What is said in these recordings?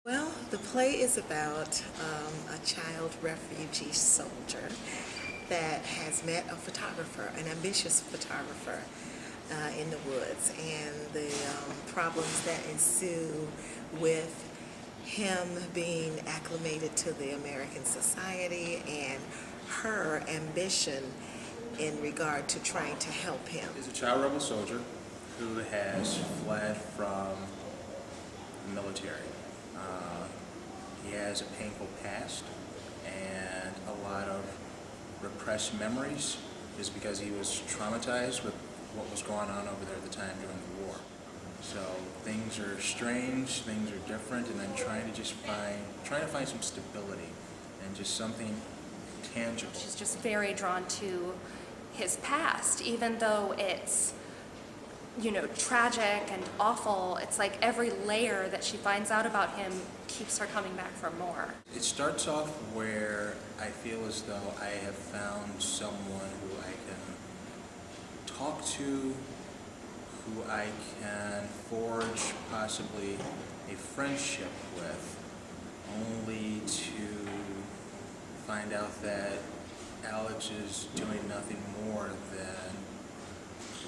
Well, the play is about a child refugee soldier that has met a photographer, an ambitious photographer in the woods, and the problems that ensue with him being acclimated to the American society and her ambition in regard to trying to help him. He's a child rebel soldier who has fled from the military. He has a painful past and a lot of repressed memories just because he was traumatized with what was going on over there at the time during the war. So things are strange, things are different, and I'm trying to find some stability and just something tangible. She's just very drawn to his past, even though it's, tragic and awful. It's like every layer that she finds out about him keeps her coming back for more. It starts off where I feel as though I have found someone who I can talk to, who I can forge possibly a friendship with, only to find out that Alex is doing nothing more than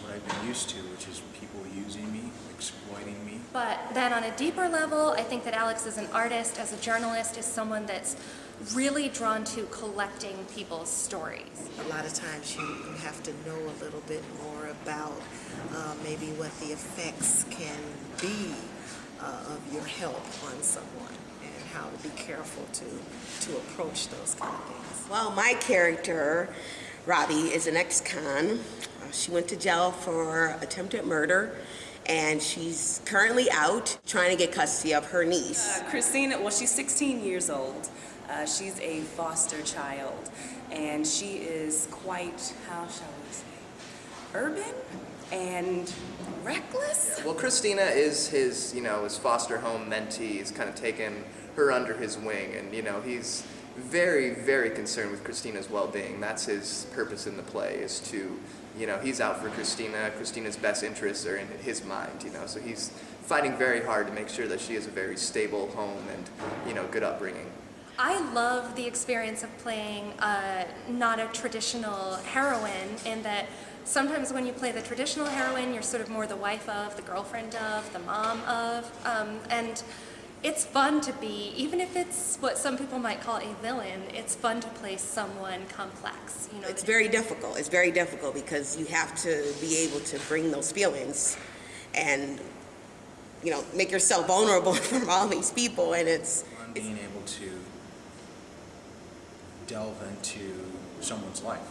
what I've been used to, which is people using me, exploiting me. But then on a deeper level, I think that Alex as an artist, as a journalist, is someone that's really drawn to collecting people's stories. A lot of times you have to know a little bit more about maybe what the effects can be of your help on someone and how to be careful to approach those kind of things. Well, my character, Robbie, is an ex-con. She went to jail for attempted murder, and she's currently out trying to get custody of her niece. Christina, well, she's 16 years old. She's a foster child, and she is quite, how shall we say, urban and reckless. Well, Christina is his foster home mentee. He's kind of taken her under his wing, and, he's very, very concerned with Christina's well-being. That's his purpose in the play, is to, he's out for Christina. Christina's best interests are in his mind, so he's fighting very hard to make sure that she has a very stable home and, good upbringing. I love the experience of playing not a traditional heroine, in that sometimes when you play the traditional heroine, you're sort of more the wife of, the girlfriend of, the mom of, and it's fun to be, even if it's what some people might call a villain, it's fun to play someone complex. It's very difficult. It's very difficult because you have to be able to bring those feelings and, make yourself vulnerable from all these people, and it's Being able to delve into someone's life.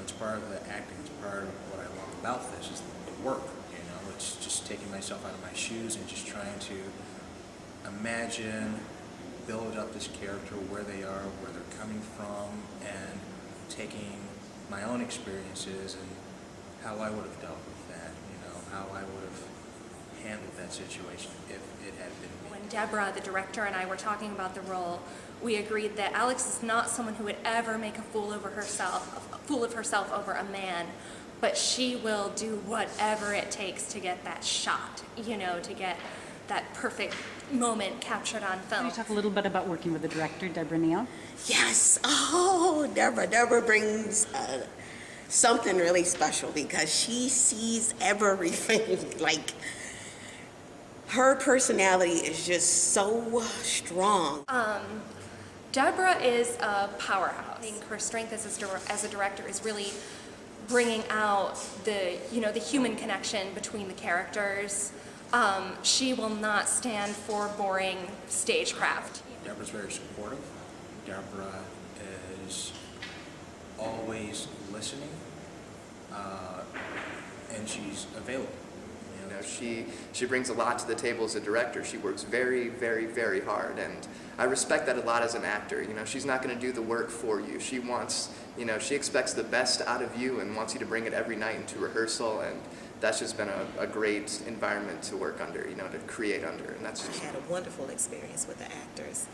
It's part of the acting, it's part of what I love about this, is the work, it's just taking myself out of my shoes and just trying to imagine, build up this character, where they are, where they're coming from, and taking my own experiences and how I would have dealt with that, how I would have handled that situation if it had been me. When Deborah, the director, and I were talking about the role, we agreed that Alex is not someone who would ever make a fool of herself over a man, but she will do whatever it takes to get that shot, to get that perfect moment captured on film. Can you talk a little bit about working with the director, Deborah Neal? yes. Oh, Deborah brings something really special because she sees everything. Like, her personality is just so strong. Deborah is a powerhouse. I think her strength as a director is really bringing out the human connection between the characters. She will not stand for boring stagecraft. Deborah's very supportive. Deborah is always listening, and she's available. She brings a lot to the table as a director. She works very, very, very hard, and I respect that a lot as an actor. She's not going to do the work for you. She wants, she expects the best out of you and wants you to bring it every night into rehearsal, and that's just been a great environment to work under, to create under, and that's just... I had a wonderful experience with the actors.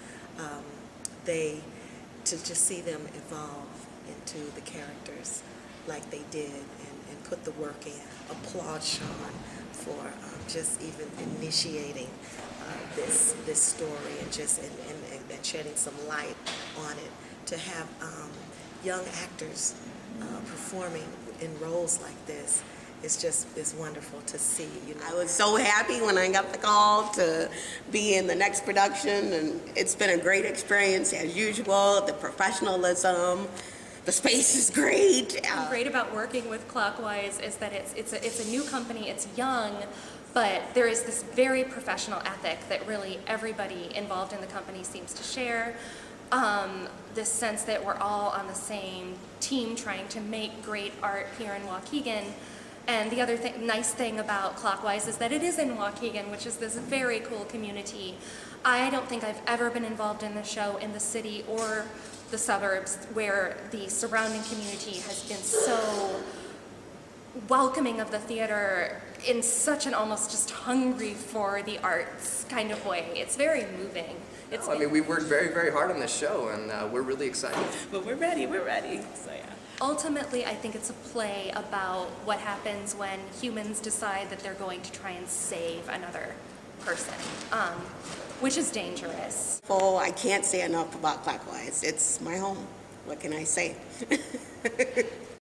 To just see them evolve into the characters like they did and put the work in. Applaud Sean for just even initiating this story and just and shedding some light on it. To have young actors performing in roles like this is wonderful to see. You know, I was so happy when I got the call to be in the next production, and it's been a great experience as usual. The professionalism, the space is great. What's great about working with Clockwise is that it's a new company, it's young, but there is this very professional ethic that really everybody involved in the company seems to share. This sense that we're all on the same team trying to make great art here in Waukegan. And the other nice thing about Clockwise is that it is in Waukegan, which is this very cool community. I don't think I've ever been involved in a show in the city or the suburbs where the surrounding community has been so welcoming of the theater in such an almost just hungry for the arts kind of way. It's very moving. I mean, we worked very, very hard on this show, and we're really excited. But we're ready, so yeah. Ultimately, I think it's a play about what happens when humans decide that they're going to try and save another person, which is dangerous. Oh, I can't say enough about Clockwise. It's my home. What can I say?